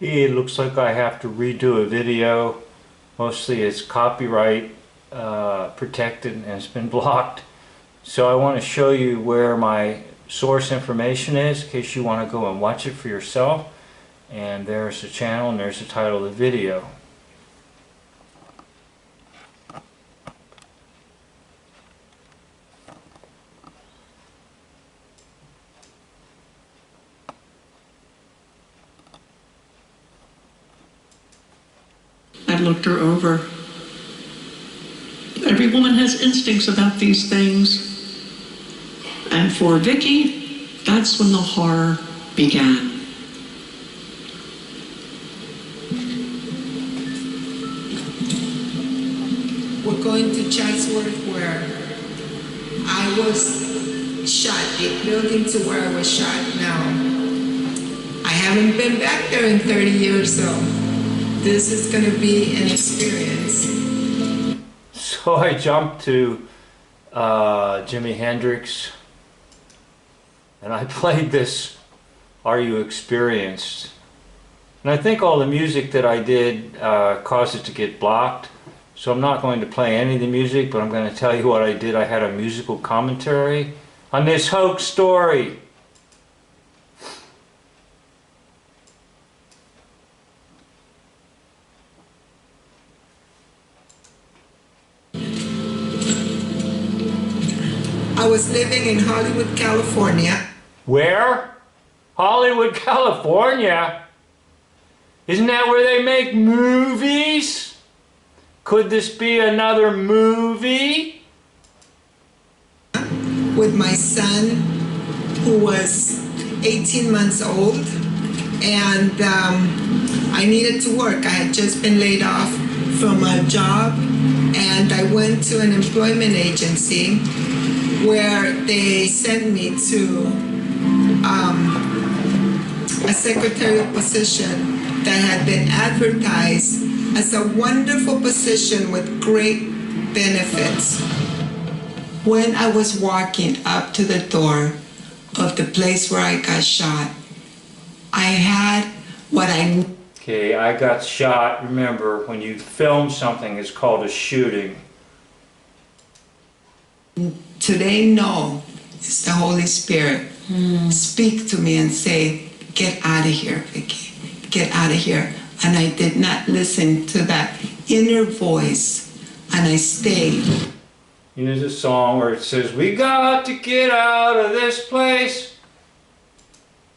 It looks like I have to redo a video. Mostly it's copyright protected and it's been blocked. So I want to show you where my source information is in case you want to go and watch it for yourself. And there's the channel and there's the title of the video. I looked her over. Every woman has instincts about these things. And for Vicky, that's when the horror began. We're going to Chatsworth where I was shot, a building to where I was shot now. I haven't been back there in 30 years, so this is going to be an experience. So I jumped to Jimi Hendrix and I played this Are You Experienced? And I think all the music that I did caused it to get blocked. So I'm not going to play any of the music, but I'm going to tell you what I did. I had a musical commentary on this hoax story. I was living in Hollywood, California. Where? Hollywood, California? Isn't that where they make movies? Could this be another movie? With my son, who was 18 months old, and I needed to work. I had just been laid off from a job, and I went to an employment agency where they sent me to a secretarial position that had been advertised as a wonderful position with great benefits. When I was walking up to the door of the place where I got shot, I had what I... Okay, I got shot. Remember, when you film something, it's called a shooting. Today, no, it's the Holy Spirit. Speak to me and say, get out of here, Vicky. Get out of here. And I did not listen to that inner voice, and I stayed. There's a song where it says, we got to get out of this place.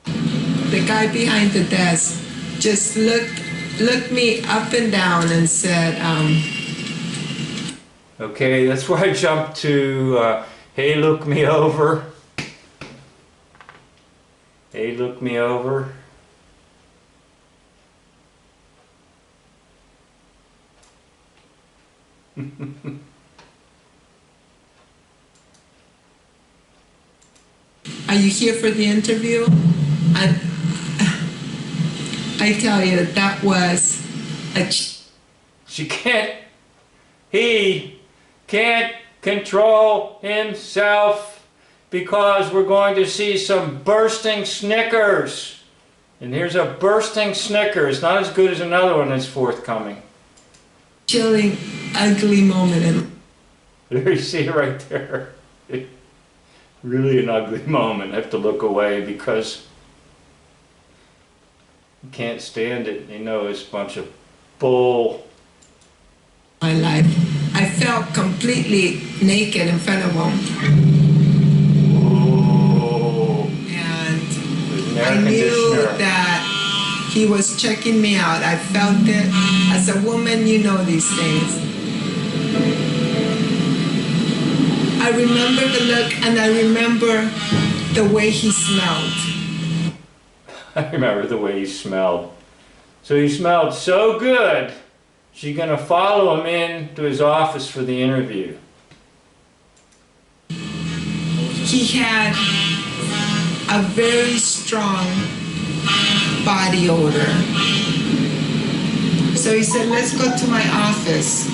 The guy behind the desk just looked me up and down and said, Okay, that's where I jumped to, hey, look me over. Hey, look me over. are you here for the interview? I tell you, that was He can't control himself because we're going to see some bursting Snickers. And here's a bursting Snickers, not as good as another one that's forthcoming. chilling, ugly moment. There you see it right there. Really an ugly moment. I have to look away because you can't stand it. You know, it's a bunch of bull. My life. I felt completely naked in front of him. Oh. And I knew that he was checking me out. I felt it. As a woman, you know these things. I remember the look, and I remember the way he smelled. I remember the way he smelled. So he smelled so good, she's going to follow him in to his office for the interview. He had a very strong body odor. So he said, let's go to my office.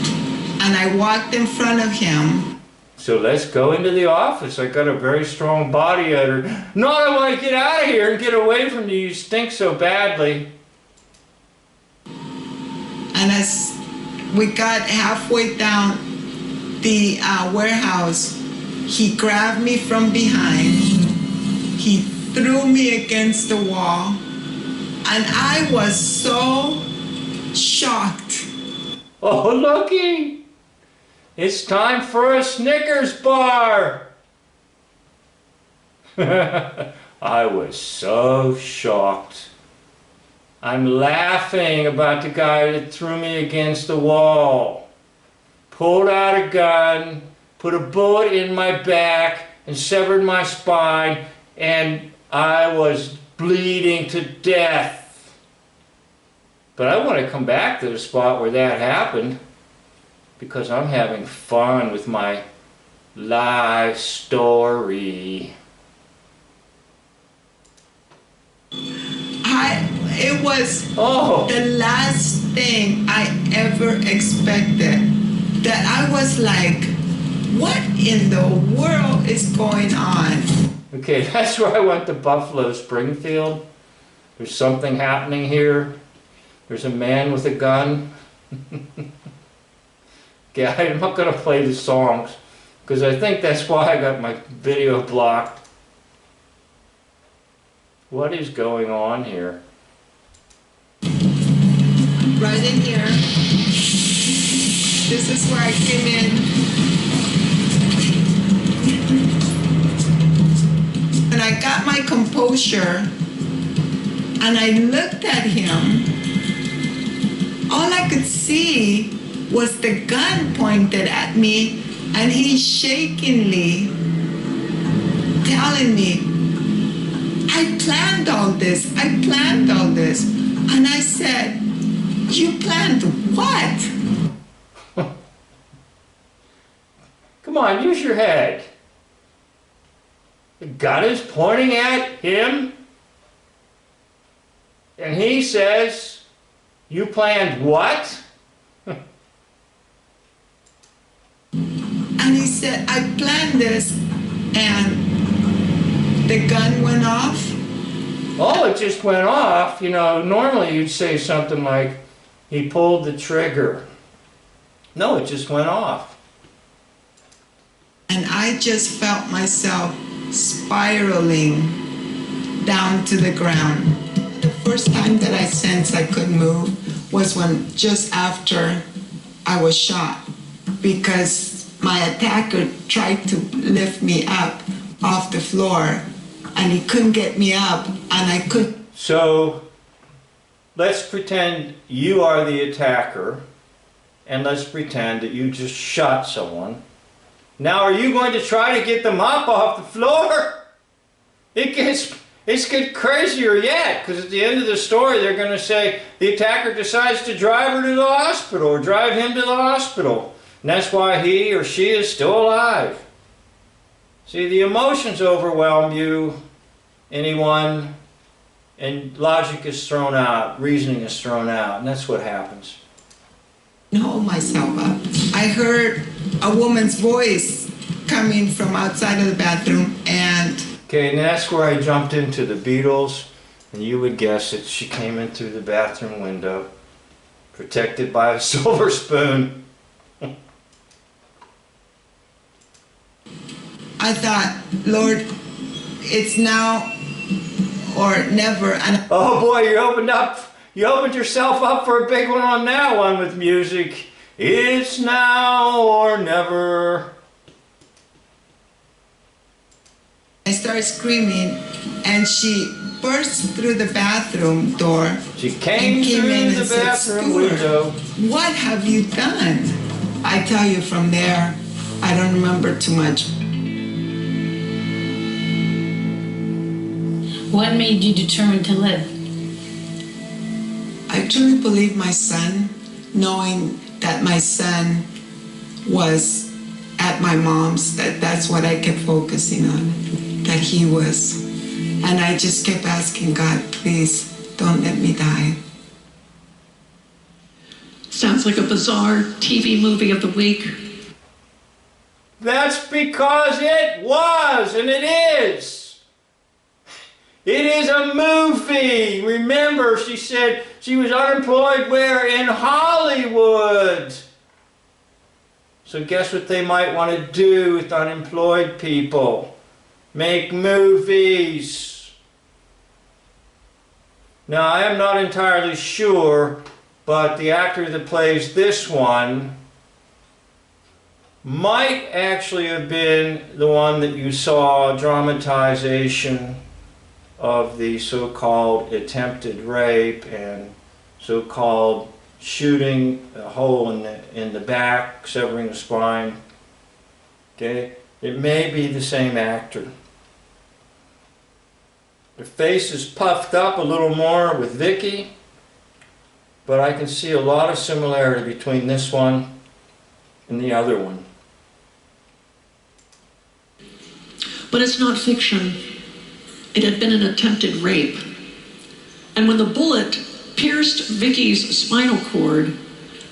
And I walked in front of him. So let's go into the office. I got a very strong body odor. No, I want to get out of here and get away from you. You stink so badly. And as we got halfway down the warehouse, he grabbed me from behind. He threw me against the wall. And I was so shocked. Oh, looky! It's time for a Snickers bar! I was so shocked. I'm laughing about the guy that threw me against the wall, pulled out a gun, put a bullet in my back and severed my spine, and I was bleeding to death. But I want to come back to the spot where that happened because I'm having fun with my life story. It was the last thing I ever expected. That I was like, what in the world is going on? Okay, that's where I went to Buffalo Springfield. There's something happening here. There's a man with a gun. Okay, I'm not going to play the songs because I think that's why I got my video blocked. What is going on here? Right in here. This is where I came in. And I got my composure and I looked at him. All I could see was the gun pointed at me and he shakingly telling me, I planned all this. I planned all this. And I said, you planned what? Come on, use your head. The gun is pointing at him, and he says, you planned what? And he said, I planned this, and the gun went off. Oh, it just went off. You know, normally you'd say something like, he pulled the trigger. No, it just went off. And I just felt myself spiraling down to the ground. The first time that I sensed I could move was when just after I was shot, because my attacker tried to lift me up off the floor and he couldn't get me up and I couldn't. So let's pretend you are the attacker and let's pretend that you just shot someone. Now are you going to try to get them up off the floor? It gets crazier yet, because at the end of the story they're going to say the attacker decides to drive her to the hospital or drive him to the hospital. And that's why he or she is still alive. See, the emotions overwhelm you, anyone, and logic is thrown out, reasoning is thrown out, and that's what happens. Hold myself up. I heard a woman's voice coming from outside of the bathroom, and okay, and that's where I jumped into the Beatles, and you would guess it, she came in through the bathroom window, protected by a silver spoon. I thought, Lord, it's now or never. And oh boy, you opened yourself up for a big one on that one with music. It's now or never. I started screaming, and she burst through the bathroom door. She came through the bathroom window. What have you done? I tell you, from there, I don't remember too much. What made you determined to live? I truly believe my son, knowing that my son was at my mom's, that's what I kept focusing on, that he was. And I just kept asking God, please, don't let me die. Sounds like a bizarre TV movie of the week. That's because it was, and it is. It is a movie. Remember, she said she was unemployed where? In Hollywood. So guess what they might want to do with unemployed people? Make movies. Now, I am not entirely sure, but the actor that plays this one might actually have been the one that you saw dramatization of the so-called attempted rape and so-called shooting a hole in the back, severing the spine. Okay, it may be the same actor. The face is puffed up a little more with Vicky, but I can see a lot of similarity between this one and the other one. But it's not fiction. It had been an attempted rape. And when the bullet pierced Vicky's spinal cord,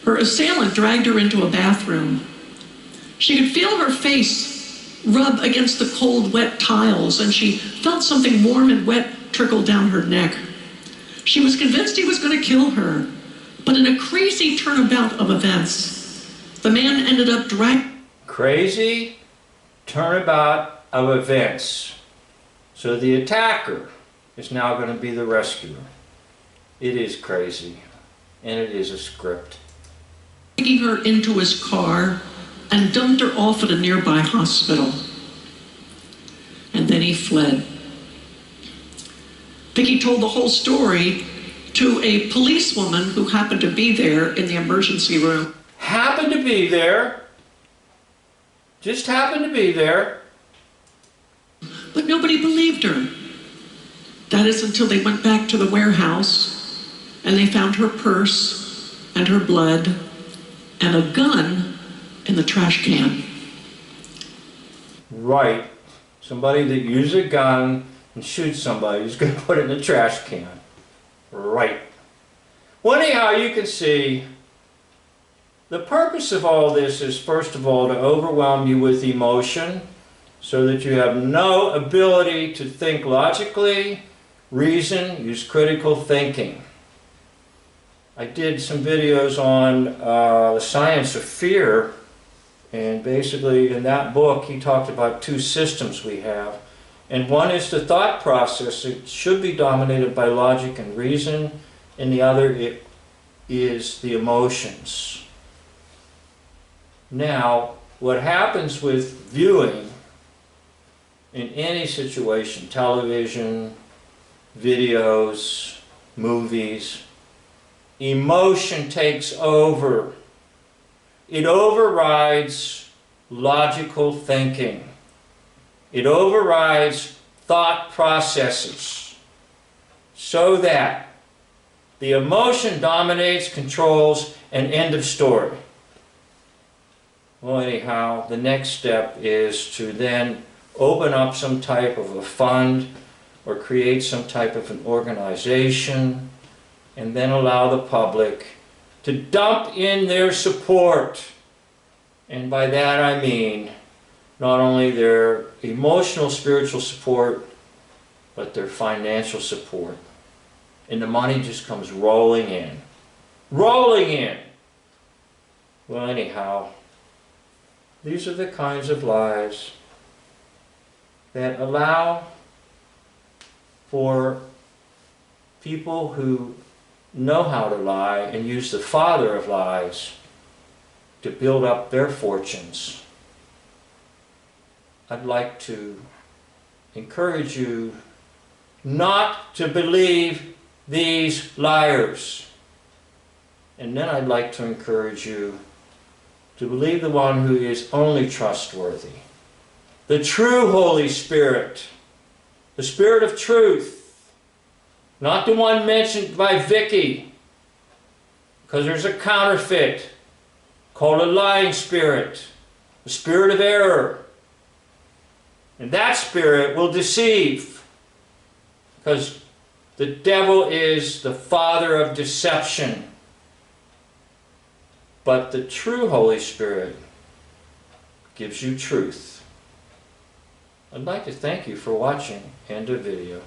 her assailant dragged her into a bathroom. She could feel her face rub against the cold, wet tiles, and she felt something warm and wet trickle down her neck. She was convinced he was going to kill her, but in a crazy turnabout of events, the man ended up Crazy turnabout of events. So the attacker is now going to be the rescuer. It is crazy, and it is a script. Taking her into his car and dumped her off at a nearby hospital. And then he fled. Vicky told the whole story to a policewoman who happened to be there in the emergency room. Happened to be there. Just happened to be there. But nobody believed her. That is until they went back to the warehouse and they found her purse and her blood and a gun in the trash can. Right. Somebody that uses a gun and shoots somebody is going to put it in the trash can. Right. Well, anyhow, you can see the purpose of all this is, first of all, to overwhelm you with emotion so that you have no ability to think logically, reason, use critical thinking. I did some videos on the science of fear, and basically in that book he talked about two systems we have. And one is the thought process. It should be dominated by logic and reason, and the other is the emotions. Now, what happens with viewing in any situation, television, videos, movies, emotion takes over. It overrides logical thinking. It overrides thought processes so that the emotion dominates, controls, and end of story. Well, anyhow, the next step is to then open up some type of a fund or create some type of an organization and then allow the public to dump in their support. And by that I mean not only their emotional, spiritual support, but their financial support. And the money just comes rolling in. Rolling in! Well, anyhow, these are the kinds of lies that allow for people who know how to lie and use the father of lies to build up their fortunes. I'd like to encourage you not to believe these liars. And then I'd like to encourage you to believe the one who is only trustworthy. The true Holy Spirit. The Spirit of truth. Not the one mentioned by Vicky. Because there's a counterfeit called a lying spirit. The spirit of error. And that spirit will deceive. Because the devil is the father of deception. But the true Holy Spirit gives you truth. I'd like to thank you for watching. End of video.